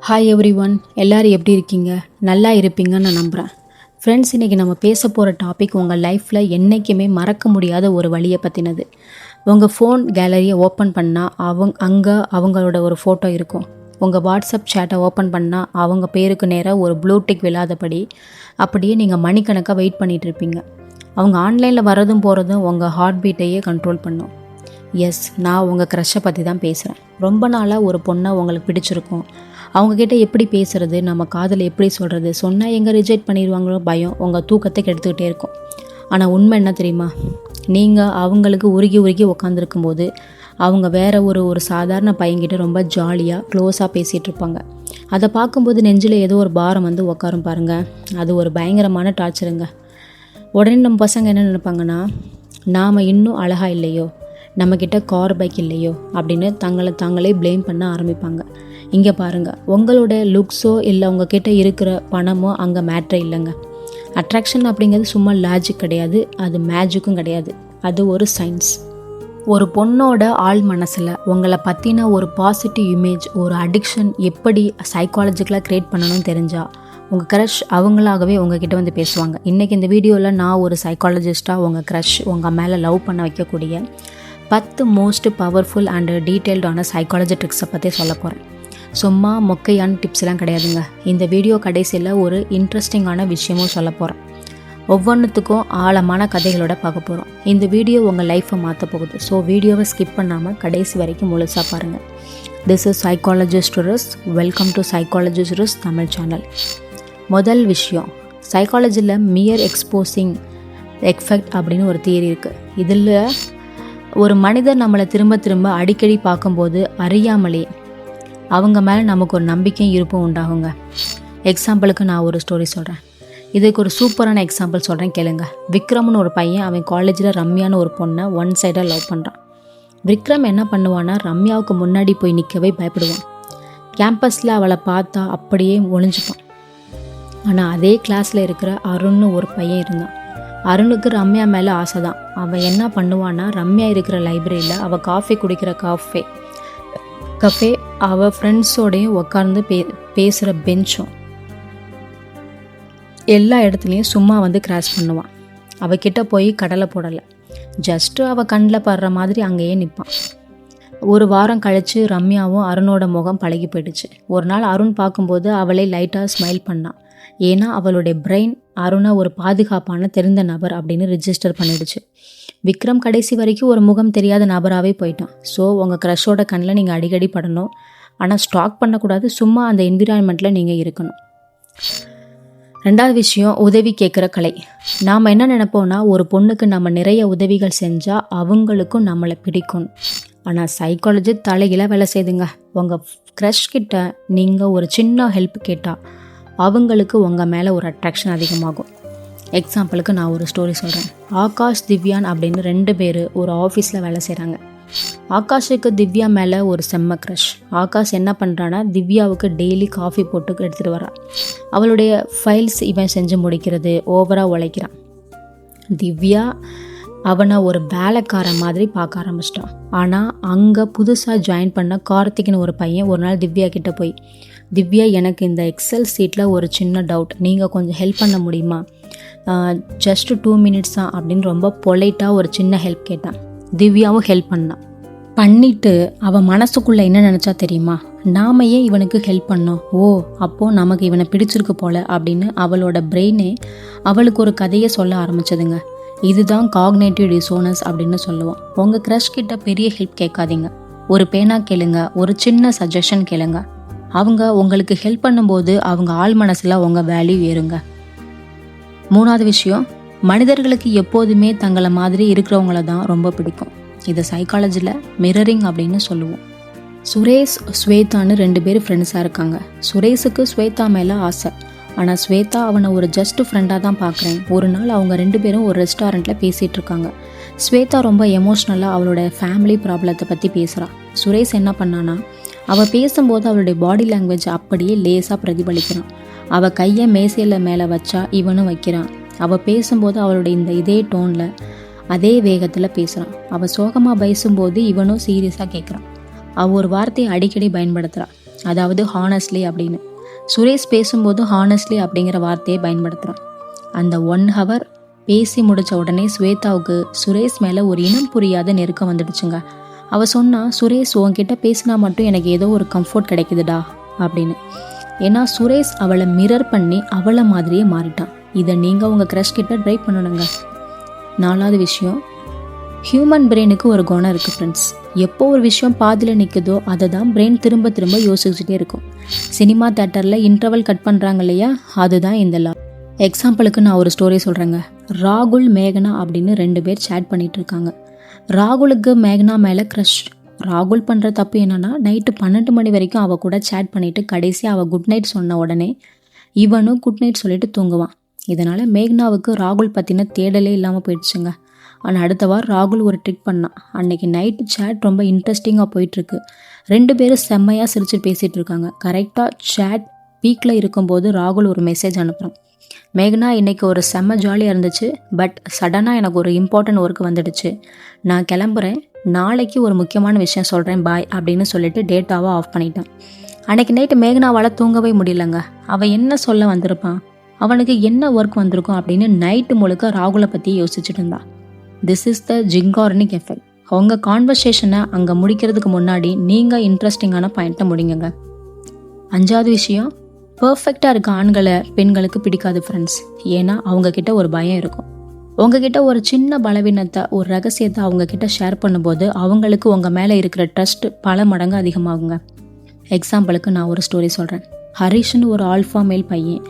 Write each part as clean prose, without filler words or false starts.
Hi every one, எல்லோரும் எப்படி இருக்கீங்க? நல்லா இருப்பீங்கன்னு நான் நம்புகிறேன். ஃப்ரெண்ட்ஸ், இன்றைக்கி நம்ம பேச போகிற டாபிக் உங்கள் லைஃப்பில் என்றைக்குமே மறக்க முடியாத ஒரு வழியை பற்றினது. உங்கள் ஃபோன் கேலரியை ஓப்பன் பண்ணால் அங்கே அவங்களோட ஒரு ஃபோட்டோ இருக்கும். உங்கள் வாட்ஸ்அப் சேட்டை ஓப்பன் பண்ணால் அவங்க பேருக்கு நேராக ஒரு ப்ளூடிக் விழாதபடி அப்படியே நீங்கள் மணிக்கணக்காக வெயிட் பண்ணிகிட்ருப்பீங்க. அவங்க ஆன்லைனில் வர்றதும் போகிறதும் உங்கள் ஹார்ட் பீட்டையே கண்ட்ரோல் பண்ணும். எஸ், நான் உங்கள் க்ரஷ்ஷை பற்றி தான் பேசுகிறேன். ரொம்ப நாளாக ஒரு பொண்ணை உங்களுக்கு பிடிச்சிருக்கும். அவங்கக்கிட்ட எப்படி பேசுகிறது, நம்ம காதலை எப்படி சொல்கிறது, சொன்னால் எங்கே ரிஜெக்ட் பண்ணிடுவாங்களோ பயம் உங்கள் தூக்கத்தை கெடுத்துக்கிட்டே இருக்கும். ஆனால் உண்மை என்ன தெரியுமா? நீங்கள் அவங்களுக்கு உருகி உட்காந்துருக்கும்போது அவங்க வேறு ஒரு சாதாரண பையன்கிட்ட ரொம்ப ஜாலியாக க்ளோஸாக பேசிகிட்டு இருப்பாங்க. அதை பார்க்கும்போது நெஞ்சில் ஏதோ ஒரு பாரம் வந்து உட்காரும் பாருங்கள். அது ஒரு பயங்கரமான டார்ச்சருங்க. உடனே நம்ம பசங்க என்ன நினைப்பாங்கன்னா, நாம் இன்னும் அழகாக இல்லையோ, நம்மக்கிட்ட கார் பைக் இல்லையோ அப்படின்னு தாங்களே ப்ளேம் பண்ண ஆரம்பிப்பாங்க. இங்கே பாருங்கள், உங்களோட லுக்ஸோ இல்லை உங்ககிட்ட இருக்கிற பணமோ அங்கே மேட்ரே இல்லைங்க. அட்ராக்ஷன் அப்படிங்கிறது சும்மா லாஜிக் கிடையாது, அது மேஜிக்கும் கிடையாது, அது ஒரு சயின்ஸ். ஒரு பொண்ணோட ஆள் மனசில் உங்களை பற்றின ஒரு பாசிட்டிவ் இமேஜ், ஒரு அடிக்ஷன் எப்படி சைக்காலஜிக்கலாக க்ரியேட் பண்ணணும்னு தெரிஞ்சால் உங்கள் க்ரஷ் அவங்களாகவே உங்ககிட்ட வந்து பேசுவாங்க. இன்றைக்கி இந்த வீடியோவில் நான் ஒரு சைக்காலஜிஸ்ட்டாக உங்கள் க்ரஷ் உங்கள் மேலே லவ் பண்ண வைக்கக்கூடிய 10 மோஸ்ட் பவர்ஃபுல் அண்ட் டீட்டெயில்டான சைக்காலஜி ட்ரிக்ஸை பற்றி சொல்ல போகிறேன். சும்மா மொக்கையான டிப்ஸ்லாம் கிடையாதுங்க. இந்த வீடியோ கடைசியில் ஒரு இன்ட்ரெஸ்டிங்கான விஷயமும் சொல்ல போகிறேன். ஒவ்வொன்றுத்துக்கும் ஆழமான கதைகளோட பார்க்க போகிறோம். இந்த வீடியோ உங்கள் லைஃப்பை மாற்ற போகுது. ஸோ வீடியோவை ஸ்கிப் பண்ணாமல் கடைசி வரைக்கும் முழுசாக பாருங்கள். This is psychologist Ris. Welcome to psychologist Ris Tamil channel. முதல் விஷயம், சைக்காலஜியில் மியர் எக்ஸ்போசிங் எஃபெக்ட் அப்படின்னு ஒரு தியரி இருக்குது. இதில் ஒரு மனிதர் நம்மளை திரும்ப அடிக்கடி பார்க்கும்போது அறியாமலே அவங்க மேலே நமக்கு ஒரு நம்பிக்கையும் இருப்பும் உண்டாகுங்க. எக்ஸாம்பிளுக்கு நான் ஒரு ஸ்டோரி சொல்கிறேன். இதுக்கு ஒரு சூப்பரான எக்ஸாம்பிள் சொல்கிறேன், கேளுங்க. விக்ரம்னு ஒரு பையன் அவன் காலேஜில் ரம்யான்னு ஒரு பொண்ணை ஒன் சைடாக லவ் பண்ணுறான். விக்ரம் என்ன பண்ணுவான்னா, ரம்யாவுக்கு முன்னாடி போய் நிற்கவே பயப்படுவான். கேம்பஸில் அவளை பார்த்தா அப்படியே ஒளிஞ்சுப்பான். ஆனால் அதே கிளாஸில் இருக்கிற அருண்னு ஒரு பையன் இருந்தான். அருணுக்கு ரம்யா மேலே ஆசை தான். அவன் என்ன பண்ணுவான்னா, ரம்யா இருக்கிற லைப்ரரியில் அவள் காஃபி குடிக்கிற கஃபே அவள் ஃப்ரெண்ட்ஸோடையும் உட்கார்ந்து பேசுகிற பெஞ்சும் எல்லா இடத்துலையும் சும்மா வந்து கிராஸ் பண்ணுவான். அவகிட்ட போய் கடலை போடலை, ஜஸ்ட்டு அவள் கண்ணில் படுற மாதிரி அங்கேயே நிற்பான். ஒரு வாரம் கழித்து ரம்யாவும் அருணோட முகம் பழகி போயிடுச்சு. ஒரு நாள் அருண் பார்க்கும்போது அவளை லைட்டாக ஸ்மைல் பண்ணான். ஏன்னா அவளுடைய பிரெயின் அருணை ஒரு பாதுகாப்பான தெரிந்த நபர் அப்படின்னு ரிஜிஸ்டர் பண்ணிடுச்சு. விக்ரம் கடைசி வரைக்கும் ஒரு முகம் தெரியாத நபராகவே போயிட்டான். ஸோ உங்கள் க்ரஷோட கண்ணில் நீங்கள் அடிக்கடி படணும், ஆனால் ஸ்டாக் பண்ணக்கூடாது. சும்மா அந்த என்விரான்மெண்ட்டில் நீங்கள் இருக்கணும். ரெண்டாவது விஷயம், உதவி கேட்குற கலை. நாம் என்ன நினைப்போம்னா, ஒரு பொண்ணுக்கு நம்ம நிறைய உதவிகள் செஞ்சால் அவங்களுக்கும் நம்மளை பிடிக்கும். ஆனால் சைக்காலஜி தலைகீழ வேலை செய்துங்க. உங்கள் க்ரஷ் கிட்ட நீங்கள் ஒரு சின்ன ஹெல்ப் கேட்டால் அவங்களுக்கு உங்கள் மேலே ஒரு அட்ராக்ஷன் அதிகமாகும். எக்ஸாம்பிளுக்கு நான் ஒரு ஸ்டோரி சொல்கிறேன். ஆகாஷ், திவ்யான் அப்படின்னு 2 பேர் ஒரு ஆஃபீஸில் வேலை செய்கிறாங்க. ஆகாஷுக்கு திவ்யா மேலே ஒரு செம்ம க்ரஷ். ஆகாஷ் என்ன பண்ணுறான்னா, திவ்யாவுக்கு டெய்லி காஃபி போட்டு எடுத்துகிட்டு வரான். அவளுடைய ஃபைல்ஸ் இவன் செஞ்சு முடிக்கிறது, ஓவராக உழைக்கிறான். திவ்யா அவனை ஒரு வேலைக்காரன் மாதிரி பார்க்க ஆரம்பிச்சிட்டான். ஆனால் அங்கே புதுசாக ஜாயின் பண்ண கார்த்திக்னு ஒரு பையன் ஒரு நாள் திவ்யா கிட்டே போய், திவ்யா, எனக்கு இந்த எக்ஸல் சீட்டில் ஒரு சின்ன டவுட், நீங்கள் கொஞ்சம் ஹெல்ப் பண்ண முடியுமா? ஜஸ்ட்டு 2 மினிட்ஸ் தான் அப்படின்னு ரொம்ப பொலைட்டாக ஒரு சின்ன ஹெல்ப் கேட்டான். திவ்யாவும் ஹெல்ப் பண்ணிவிட்டு அவன் மனசுக்குள்ளே என்ன நினச்சா தெரியுமா? நாம ஏன் இவனுக்கு ஹெல்ப் பண்ணோம்? ஓ, அப்போது நமக்கு இவனை பிடிச்சிருக்கு போல் அப்படின்னு அவளோட பிரெயினே அவளுக்கு ஒரு கதையை சொல்ல ஆரம்பிச்சதுங்க. இதுதான் காக்னேட்டிவ் டிசோனன்ஸ் அப்படின்னு சொல்லுவோம். உங்கள் க்ரஷ் கிட்ட பெரிய ஹெல்ப் கேட்காதீங்க. ஒரு பேனா கேளுங்க, ஒரு சின்ன சஜஷன் கேளுங்க. அவங்க உங்களுக்கு ஹெல்ப் பண்ணும்போது அவங்க ஆள் மனசில் உங்கள் வேல்யூ ஏறுங்க. மூணாவது விஷயம், மனிதர்களுக்கு எப்போதுமே தங்களை மாதிரி இருக்கிறவங்கள தான் ரொம்ப பிடிக்கும். இதை சைக்காலஜியில் மிரரிங் அப்படின்னு சொல்லுவோம். சுரேஷ், ஸ்வேதான்னு 2 பேர் ஃப்ரெண்ட்ஸாக இருக்காங்க. சுரேஷுக்கு ஸ்வேதா மேலே ஆசை. ஆனால் ஸ்வேதா அவனை ஒரு ஜஸ்ட் ஃப்ரெண்டாக தான் பார்க்குறேன். ஒரு நாள் அவங்க 2 பேரும் ஒரு ரெஸ்டாரண்ட்டில் பேசிகிட்டு இருக்காங்க. ஸ்வேதா ரொம்ப எமோஷ்னலாக அவளோட ஃபேமிலி ப்ராப்ளத்தை பற்றி பேசுகிறாள். சுரேஷ் என்ன பண்ணான்னா, அவள் பேசும்போது அவளுடைய பாடி லாங்குவேஜ் அப்படியே லேசாக பிரதிபலிக்கிறான். அவள் கையை மேசையில் மேலே வச்சா இவனும் வைக்கிறான். அவள் பேசும்போது அவளுடைய இதே டோனில் அதே வேகத்தில் பேசுகிறான். அவள் சோகமாக பேசும்போது இவனும் சீரியஸாக கேட்குறான். அவள் ஒரு வார்த்தையை அடிக்கடி பயன்படுத்துகிறாள். அதாவது ஹானஸ்ட்லி அப்படின்னு. சுரேஷ் பேசும்போது ஹானஸ்ட்லி அப்படிங்கிற வார்த்தையை பயன்படுத்துகிறான். அந்த 1 hour பேசி முடித்த உடனே ஸ்வேதாவுக்கு சுரேஷ் மேலே ஒரு இனம் புரியாத நெருக்கம் வந்துடுச்சுங்க. அவள் சொன்னா, சுரேஷ் உன்கிட்ட பேசினா மட்டும் எனக்கு ஏதோ ஒரு கம்ஃபர்ட் கிடைக்குதுடா அப்படின்னு. ஏன்னா சுரேஷ் அவளை மிரர் பண்ணி அவளை மாதிரியே மாறிட்டான். இதை நீங்கள் உங்கள் க்ரஷ் கிட்ட ட்ரை பண்ணணுங்க. 4வது விஷயம், ஹியூமன் பிரெயினுக்கு ஒரு குணம் இருக்குது ஃப்ரெண்ட்ஸ். எப்போ ஒரு விஷயம் பாதியில் நிற்குதோ அதை தான் பிரெயின் திரும்ப திரும்ப யோசிச்சுட்டே இருக்கும். சினிமா தேட்டரில் இன்டர்வல் கட் பண்ணுறாங்க இல்லையா, அதுதான் இந்த லா. எக்ஸாம்பிளுக்கு நான் ஒரு ஸ்டோரி சொல்கிறேங்க. ராகுல் மேகனா அப்படின்னு 2 பேர் சேட் பண்ணிகிட்டு இருக்காங்க. ராகுலுக்கு மேகனா மேலே க்ரஷ். ராகுல் பண்ணுற தப்பு என்னென்னா, நைட்டு 12 மணி வரைக்கும் அவள் கூட சேட் பண்ணிவிட்டு கடைசி அவள் குட் நைட் சொன்ன உடனே இவனும் குட் நைட் சொல்லிட்டு தூங்குவான். இதனால் மேகனாவுக்கு ராகுல் பற்றின தேடலே இல்லாமல் போயிடுச்சுங்க. ஆனால் அடுத்த வாரம் ராகுல் ஒரு ட்ரிக் பண்ணான். அன்னைக்கு நைட்டு சேட் ரொம்ப இன்ட்ரெஸ்டிங்காக போயிட்டுருக்கு. 2 பேரும் செம்மையாக சிரிச்சு பேசிகிட்டு இருக்காங்க. கரெக்டாக சேட் பீக்கில் இருக்கும்போது ராகுல் ஒரு மெசேஜ் அனுப்புகிறான். மேகனா, இன்னைக்கு ஒரு செம்ம ஜாலியாக இருந்துச்சு, பட் சடனாக எனக்கு ஒரு இம்பார்ட்டன்ட் ஒர்க் வந்துடுச்சு, நான் கிளம்புறேன், நாளைக்கு ஒரு முக்கியமான விஷயம் சொல்கிறேன், பாய் அப்படின்னு சொல்லிட்டு டேட்டாவை ஆஃப் பண்ணிட்டேன். அன்னைக்கு நைட்டு மேகனாவால் தூங்கவே முடியலங்க. அவன் என்ன சொல்ல வந்திருப்பான், அவனுக்கு என்ன ஒர்க் வந்திருக்கும் அப்படின்னு நைட்டு முழுக்க ராகுலை பற்றி யோசிச்சுட்டு இருந்தான். This is the Zeigarnik effect. உங்கள் கான்வர்சேஷனை அங்கே முடிக்கிறதுக்கு முன்னாடி நீங்கள் இன்ட்ரெஸ்டிங்கான பாயிண்ட்டை முடிங்க. 5வது விஷயம், பர்ஃபெக்டாக இருக்க ஆண்களை பெண்களுக்கு பிடிக்காது ஃப்ரெண்ட்ஸ். ஏன்னா அவங்கக்கிட்ட ஒரு பயம் இருக்கும். உங்ககிட்ட ஒரு சின்ன பலவீனத்தை, ஒரு ரகசியத்தை அவங்கக்கிட்ட ஷேர் பண்ணும்போது அவங்களுக்கு உங்கள் மேலே இருக்கிற ட்ரஸ்ட் பல மடங்கு அதிகமாகுங்க. எக்ஸாம்பிளுக்கு நான் ஒரு ஸ்டோரி சொல்கிறேன். ஹரிஷ்னு ஒரு ஆல்ஃபா மேல் பையன்.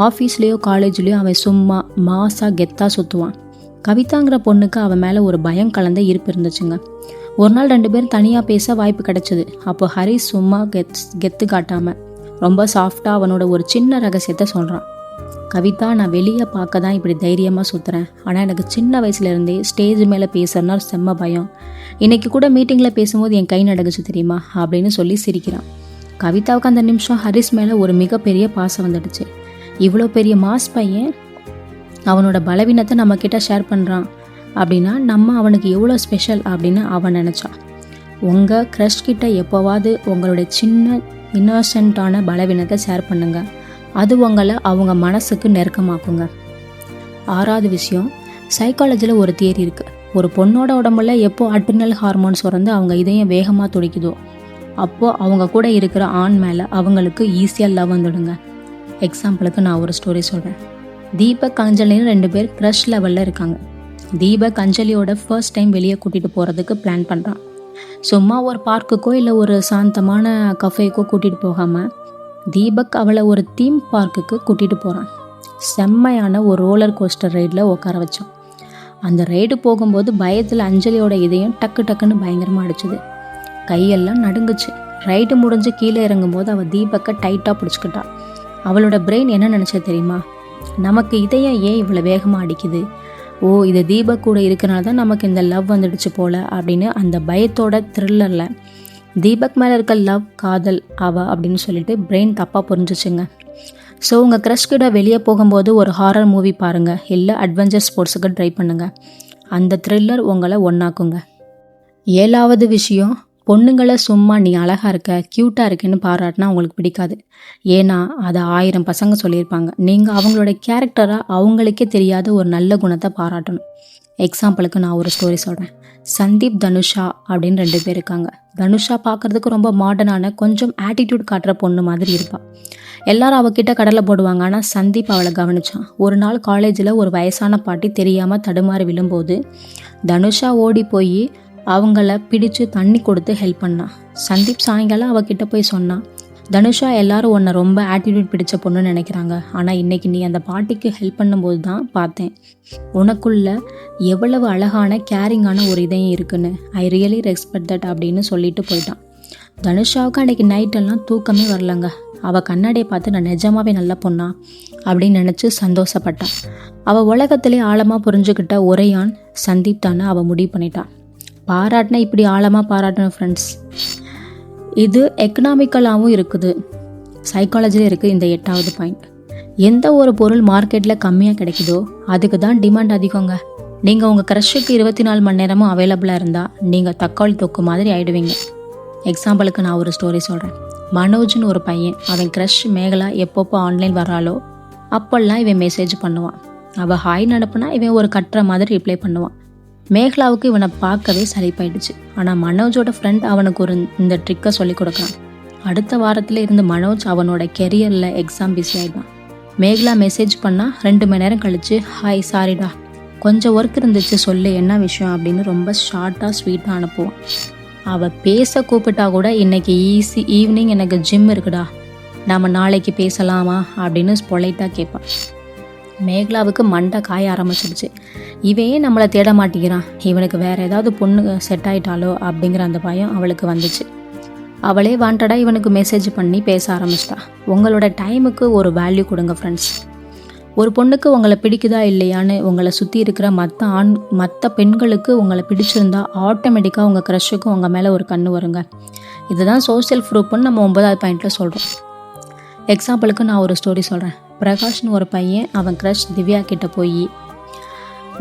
ஆஃபீஸ்லேயோ காலேஜ்லேயோ அவன் சும்மா மாசாக கெத்தாக சுற்றுவான். கவிதாங்கிற பொண்ணுக்கு அவன் மேலே ஒரு பயம் கலந்த ஈர்ப்பு இருந்துச்சுங்க. ஒரு நாள் 2 பேரும் தனியாக பேச வாய்ப்பு கிடைச்சிது. அப்போ ஹரிஷ் சும்மா கெத்து காட்டாமல் ரொம்ப சாஃப்டாக அவனோட ஒரு சின்ன ரகசியத்தை சொல்கிறான். கவிதா, நான் வெளியே பார்க்க தான் இப்படி தைரியமாக சுற்றுறேன், ஆனால் எனக்கு சின்ன வயசுலேருந்தே ஸ்டேஜ் மேலே பேசுறதுனா செம்ம பயம். இன்றைக்கி கூட மீட்டிங்கில் பேசும்போது என் கை நடுங்குச்சு தெரியுமா அப்படின்னு சொல்லி சிரிக்கிறான். கவிதாவுக்கு அந்த நிமிஷம் ஹரிஷ் மேலே ஒரு மிகப்பெரிய பாசம் வந்துடுச்சு. இவ்வளோ பெரிய மாஸ் பையன் அவனோட பலவீனத்தை நம்மக்கிட்ட ஷேர் பண்ணுறான் அப்படின்னா நம்ம அவனுக்கு எவ்வளோ ஸ்பெஷல் அப்படின்னு அவன் நினச்சா. உங்கள் க்ரஷ் கிட்ட எப்போவாது உங்களுடைய சின்ன இன்னோசென்ட்டான பலவீனத்தை ஷேர் பண்ணுங்க. அது உங்களை அவங்க மனசுக்கு நெருக்கமாக்குங்க. 6வது விஷயம், சைக்காலஜியில் ஒரு தியரி இருக்குது. ஒரு பொண்ணோட உடம்புல எப்போ அட்ரினல் ஹார்மோன்ஸ் வந்து அவங்க இதயம் வேகமாக துடிக்குதோ அப்போது அவங்க கூட இருக்கிற ஆண் மேலே அவங்களுக்கு ஈஸியாக லவ் வந்துடுங்க. எக்ஸாம்பிளுக்கு நான் ஒரு ஸ்டோரி சொல்கிறேன். தீபக் அஞ்சலின்னு 2 பேர் க்ரஷ் லெவலில் இருக்காங்க. தீபக் அஞ்சலியோட ஃபர்ஸ்ட் டைம் வெளியே கூட்டிகிட்டு போகிறதுக்கு பிளான் பண்ணுறான். சும்மா ஒரு பார்க்குக்கோ இல்லை ஒரு சாந்தமான கஃபேக்கோ கூட்டிகிட்டு போகாமல் தீபக் அவளை ஒரு தீம் பார்க்குக்கு கூட்டிகிட்டு போகிறான். செம்மையான ஒரு ரோலர் கோஸ்டர் ரைடில் உட்கார வச்சான். அந்த ரைடு போகும்போது பயத்தில் அஞ்சலியோட இதயம் டக்கு டக்குன்னு பயங்கரமாக அடிச்சுது. கையெல்லாம் நடுங்குச்சு. ரைடு முடிஞ்சு கீழே இறங்கும்போது அவள் தீபக்கை டைட்டாக பிடிச்சிக்கிட்டான். அவளோட பிரெயின் என்ன நினச்சா தெரியுமா, நமக்கு இதயம் ஏன் இவ்வளோ வேகமாக அடிக்குது, ஓ இது தீபக் கூட இருக்கிறனால தான் நமக்கு இந்த லவ் வந்துடுச்சு போல் அப்படின்னு அந்த பயத்தோட த்ரில்லரில் தீபக் மேலே இருக்க லவ், காதல், அப்படின்னு சொல்லிட்டு பிரெயின் தப்பாக புரிஞ்சிச்சுங்க. ஸோ உங்கள் க்ரஷ் கிட்ட வெளியே போகும்போது ஒரு ஹாரர் மூவி பாருங்கள், இல்லை அட்வென்ச்சர் ஸ்போர்ட்ஸுக்கு ட்ரை பண்ணுங்கள். அந்த த்ரில்லர் உங்களை ஒன்றாக்குங்க. 7வது விஷயம், பொண்ணுங்களை சும்மா நீ அழகாக இருக்க, க்யூட்டாக இருக்கேன்னு பாராட்டினா அவங்களுக்கு பிடிக்காது. ஏன்னா அதை 1000 பசங்க சொல்லியிருப்பாங்க. நீங்கள் அவங்களோட கேரக்டராக அவங்களுக்கே தெரியாத ஒரு நல்ல குணத்தை பாராட்டணும். எக்ஸாம்பிளுக்கு நான் ஒரு ஸ்டோரி சொல்கிறேன். சந்தீப், தனுஷா அப்படின்னு 2 பேர் இருக்காங்க. தனுஷா பார்க்குறதுக்கு ரொம்ப மாடர்னான, கொஞ்சம் ஆட்டிடியூட் காட்டுற பொண்ணு மாதிரி இருப்பாள். எல்லாரும் அவகிட்ட கடலை போடுவாங்க. ஆனால் சந்தீப் அவளை கவனிச்சான். ஒரு நாள் காலேஜில் ஒரு வயசான பாட்டி தெரியாமல் தடுமாறி விழும்போது தனுஷா ஓடி போய் அவங்கள பிடிச்சு தண்ணி கொடுத்து ஹெல்ப் பண்ணான். சந்தீப் சாயங்காலம் அவகிட்ட போய் சொன்னான், தனுஷா, எல்லாரும் உன்னை ரொம்ப ஆட்டிடியூட் பிடிச்ச பொண்ணுன்னு நினைக்கிறாங்க, ஆனால் இன்றைக்கி நீ அந்த பாட்டிக்கு ஹெல்ப் பண்ணும்போது தான் பார்த்தேன் உனக்குள்ள எவ்வளவு அழகான கேரிங்கான ஒரு இதயம் இருக்குன்னு. ஐ ரியலி ரெஸ்பெக்ட் தட் அப்படின்னு சொல்லிட்டு போயிட்டான். தனுஷாவுக்கு அன்றைக்கி நைட்டெல்லாம் தூக்கமே வரலங்க. அவள் கண்ணாடியை பார்த்து நான் நிஜமாவே நல்ல பொண்ணா அப்படின்னு நினச்சி சந்தோஷப்பட்டான். அவள் உலகத்திலே ஆழமாக புரிஞ்சுக்கிட்ட ஒரேயான் சந்தீப் தானே அவள் முடிவு பண்ணிட்டான். பாராட்டினா இப்படி ஆழமாக பாராட்டணும் ஃப்ரெண்ட்ஸ். இது எக்கனாமிக்கலாகவும் இருக்குது, சைக்காலஜியில் இருக்குது. இந்த 8வது பாயிண்ட், எந்த ஒரு பொருள் மார்க்கெட்டில் கம்மியாக கிடைக்குதோ அதுக்கு தான் டிமாண்ட் அதிகங்க. நீங்கள் உங்கள் க்ரஷுக்கு 24 மணி நேரமும் அவைலபிளாக இருந்தால் நீங்கள் தக்காளி தொக்கு மாதிரி ஆகிடுவீங்க. எக்ஸாம்பிளுக்கு நான் ஒரு ஸ்டோரி சொல்கிறேன். மனோஜ்னு ஒரு பையன், அவன் க்ரஷ் மேகலா எப்பப்போ ஆன்லைன் வராளோ அப்பெல்லாம் இவன் மெசேஜ் பண்ணுவான். அவள் ஹாய்னு அனுப்புனா இவன் ஒரு கட்டுற மாதிரி ரிப்ளை பண்ணுவான். மேகலாவுக்கு இவனை பார்க்கவே சலிப்பாயிடுச்சு. ஆனால் மனோஜோட ஃப்ரெண்ட் அவனுக்கு இந்த ட்ரிக்கை சொல்லி கொடுக்குறான். அடுத்த வாரத்தில் இருந்து மனோஜ் அவனோட கெரியரில் எக்ஸாம் பிஸி ஆகிட்டான். மேகலா மெசேஜ் பண்ணால் 2 மணி நேரம் கழிச்சு, ஹாய் சாரிடா கொஞ்சம் ஒர்க் இருந்துச்சு சொல்லு என்ன விஷயம் அப்படின்னு ரொம்ப ஷார்ட்டாக ஸ்வீட்டாக அனுப்புவான். அவள் பேச கூப்பிட்டா கூட இன்னைக்கு ஈவினிங் எனக்கு ஜிம் இருக்குடா, நாம் நாளைக்கு பேசலாமா அப்படின்னு பொலைட்டாக கேட்பான். மேகலாவுக்கு மண்டை காய ஆரம்பிச்சிடுச்சு. இவன் நம்மளை தேட மாட்டேங்கிறான், இவனுக்கு வேறு ஏதாவது பொண்ணு செட் ஆகிட்டாலோ அப்படிங்கிற அந்த பயம் அவளுக்கு வந்துச்சு. அவளே வாண்டடாக இவனுக்கு மெசேஜ் பண்ணி பேச ஆரம்பிச்சிட்டா. உங்களோட டைமுக்கு ஒரு வேல்யூ கொடுங்க ஃப்ரெண்ட்ஸ். ஒரு பொண்ணுக்கு உங்களை பிடிக்குதா இல்லையான்னு உங்களை சுற்றி இருக்கிற மற்ற பெண்களுக்கு உங்களை பிடிச்சிருந்தா ஆட்டோமேட்டிக்காக உங்கள் க்ரஷுக்கு உங்கள் மேலே ஒரு கண்ணு வருங்க. இதுதான் சோஷியல் ப்ரூஃப்னு நம்ம 9வது பாயிண்டில் சொல்கிறோம். எக்ஸாம்பிளுக்கு நான் ஒரு ஸ்டோரி சொல்கிறேன். பிரகாஷ்னு ஒரு பையன் அவன் க்ரஷ் திவ்யா கிட்ட போய்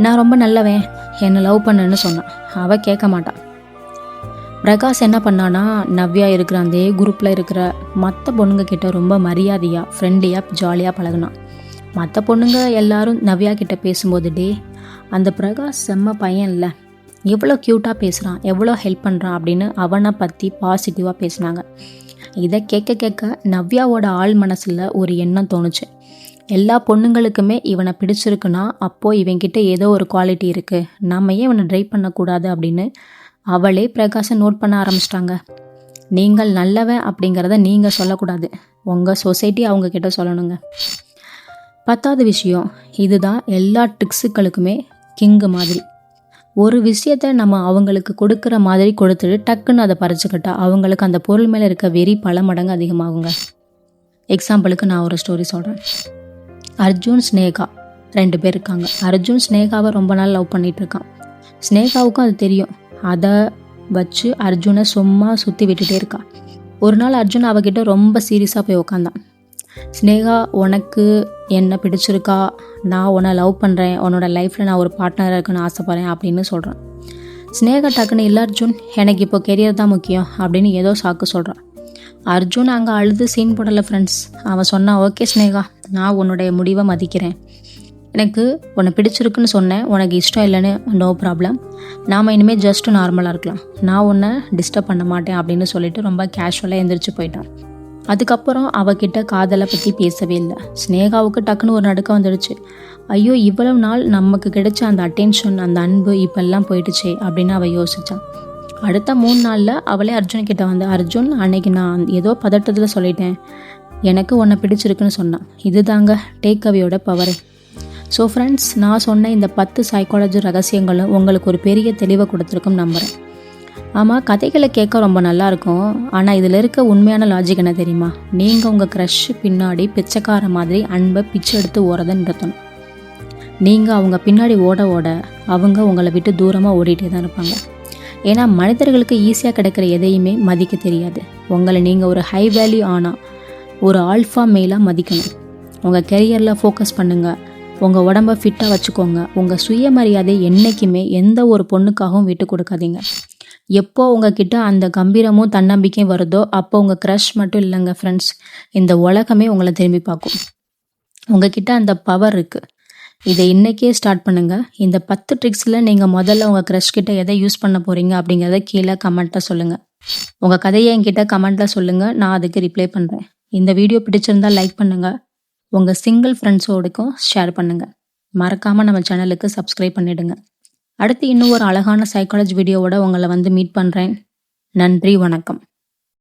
நான் ரொம்ப நல்லவன் என்னை லவ் பண்ணுன்னு சொன்னான். அவள் கேட்க மாட்டான். பிரகாஷ் என்ன பண்ணான்னா, நவ்யா இருக்கிற அந்த குரூப்பில் இருக்கிற மற்ற பொண்ணுங்க கிட்ட ரொம்ப மரியாதையாக ஃப்ரெண்ட்லியாக ஜாலியாக பழகினான். மற்ற பொண்ணுங்க எல்லாரும் நவ்யா கிட்ட பேசும்போது, டே அந்த பிரகாஷ் செம்ம பையன் இல்லை, எவ்வளோ க்யூட்டாக பேசுகிறான், எவ்வளோ ஹெல்ப் பண்ணுறான் அப்படின்னு அவனை பற்றி பாசிட்டிவாக பேசினாங்க. இதை கேட்க கேட்க நவ்யாவோட ஆள் மனசில் ஒரு எண்ணம் தோணுச்சு. எல்லா பொண்ணுங்களுக்குமே இவனை பிடிச்சிருக்குன்னா அப்போது இவன்கிட்ட ஏதோ ஒரு குவாலிட்டி இருக்குது, நம்ம ஏன் இவனை ட்ரை பண்ணக்கூடாது அப்படின்னு அவளே பிரகாஷை நோட் பண்ண ஆரம்பிச்சிட்டாங்க. நீங்கள் நல்லவன் அப்படிங்கிறத நீங்கள் சொல்லக்கூடாது, உங்கள் சொசைட்டி அவங்கக்கிட்ட சொல்லணுங்க. 10வது விஷயம், இதுதான் எல்லா ட்ரிக்ஸுகளுக்குமே கிங்கு மாதிரி. ஒரு விஷயத்த நம்ம அவங்களுக்கு கொடுக்குற மாதிரி கொடுத்துட்டு டக்குன்னு அதை பறிச்சுக்கிட்டா அவங்களுக்கு அந்த பொருள் மேலே இருக்க வெறி பல மடங்கு அதிகமாகுங்க. எக்ஸாம்பிளுக்கு நான் ஒரு ஸ்டோரி சொல்கிறேன். அர்ஜுன் ஸ்னேகா 2 பேர் இருக்காங்க. அர்ஜுன் ஸ்னேகாவை ரொம்ப நாள் லவ் பண்ணிட்டு இருக்கான். ஸ்னேகாவுக்கும் அது தெரியும். அதை வச்சு அர்ஜுனை சும்மா சுற்றி விட்டுட்டே இருக்கா. ஒரு நாள் அர்ஜுன் அவகிட்ட ரொம்ப சீரியஸாக போய் உக்காந்தான். ஸ்னேகா, உனக்கு என்ன பிடிச்சிருக்கா, நான் உன்னை லவ் பண்ணுறேன், உன்னோட லைஃப்பில் நான் ஒரு பார்ட்னராக இருக்குன்னு ஆசைப்பட்றேன் அப்படின்னு சொல்கிறான். ஸ்னேகா டக்குன்னு, இல்லை அர்ஜுன் எனக்கு இப்போ கெரியர் தான் முக்கியம் அப்படின்னு ஏதோ சாக்கு சொல்கிறான். அர்ஜுன் அங்கே அழுது சீன் போடலை ஃப்ரெண்ட்ஸ். அவன் சொன்னான், ஓகே ஸ்னேகா, நான் உன்னுடைய முடிவை மதிக்கிறேன், எனக்கு உன்னை பிடிச்சிருக்குன்னு சொன்னேன், உனக்கு இஷ்டம் இல்லைன்னு நோ ப்ராப்ளம், நாம் இனிமேல் ஜஸ்ட்டு நார்மலாக இருக்கலாம், நான் உன்னை டிஸ்டர்ப் பண்ண மாட்டேன் அப்படின்னு சொல்லிட்டு ரொம்ப கேஷுவலாக எந்திரிச்சு போயிட்டான். அதுக்கப்புறம் அவகிட்ட காதலை பற்றி பேசவே இல்லை. ஸ்னேகாவுக்கு டக்குன்னு ஒரு நடுக்கம் வந்துடுச்சு. ஐயோ, இவ்வளவு நாள் நமக்கு கிடைச்ச அந்த அட்டென்ஷன், அந்த அன்பு இப்பெல்லாம் போயிடுச்சே அப்படின்னு அவள் யோசிச்சான். அடுத்த 3 நாளில் அவளே அர்ஜுன்கிட்ட வந்து, அர்ஜுன் அன்னைக்கு நான் ஏதோ பதட்டத்தில் சொல்லிட்டேன், எனக்கு உன்னை பிடிச்சிருக்குன்னு சொன்னான். இதுதாங்க டேக் அவேயோட பவரே. ஸோ ஃப்ரெண்ட்ஸ், நான் சொன்ன இந்த 10 சைக்காலஜி ரகசியங்களும் உங்களுக்கு ஒரு பெரிய தெளிவை கொடுத்துருக்குன்னு நம்புகிறேன். ஆமாம், கதைகளை கேட்க ரொம்ப நல்லாயிருக்கும். ஆனால் இதில் இருக்க உண்மையான லாஜிக் என்ன தெரியுமா? நீங்கள் உங்கள் க்ரஷ் பின்னாடி பிச்சைக்கார மாதிரி அன்பை பிச்சை எடுத்து ஓரதை நிறுத்தணும். நீங்கள் அவங்க பின்னாடி ஓட ஓட அவங்க உங்களை விட்டு தூரமாக ஓடிட்டே தான் இருப்பாங்க. ஏன்னா மனிதர்களுக்கு ஈஸியாக கிடைக்கிற எதையுமே மதிக்க தெரியாது. உங்களை நீங்கள் ஒரு ஹை வேல்யூ ஆனால் ஒரு ஆல்ஃபா மேலாக மதிக்கணும். உங்கள் கெரியரில் ஃபோக்கஸ் பண்ணுங்கள், உங்கள் உடம்பை ஃபிட்டாக வச்சுக்கோங்க. உங்கள் சுயமரியாதை என்றைக்குமே எந்த ஒரு பொண்ணுக்காகவும் விட்டு கொடுக்காதீங்க. எப்போ உங்ககிட்ட அந்த கம்பீரமும் தன்னம்பிக்கையும் வருதோ அப்போ உங்கள் க்ரஷ் மட்டும் இல்லைங்க ஃப்ரெண்ட்ஸ், இந்த உலகமே உங்களை திரும்பி பார்க்கும். உங்ககிட்ட அந்த பவர் இருக்குது. இதை இன்றைக்கே ஸ்டார்ட் பண்ணுங்கள். இந்த 10 ட்ரிக்ஸில் நீங்கள் முதல்ல உங்கள் க்ரஷ் கிட்ட எதை யூஸ் பண்ண போகிறீங்க அப்படிங்கிறத கீழே கமெண்ட்டில் சொல்லுங்கள். உங்கள் கதையை என்கிட்ட கமெண்ட்டில் சொல்லுங்கள், நான் அதுக்கு ரிப்ளை பண்ணுறேன். இந்த வீடியோ பிடிச்சிருந்தால் லைக் பண்ணுங்கள், உங்கள் சிங்கிள் ஃப்ரெண்ட்ஸோடுக்கும் ஷேர் பண்ணுங்கள். மறக்காமல் நம்ம சேனலுக்கு சப்ஸ்கிரைப் பண்ணிவிடுங்க. அடுத்து இன்னும் ஒரு அழகான சைக்காலஜி வீடியோவோட உங்களை வந்து மீட் பண்ணுறேன். நன்றி, வணக்கம்.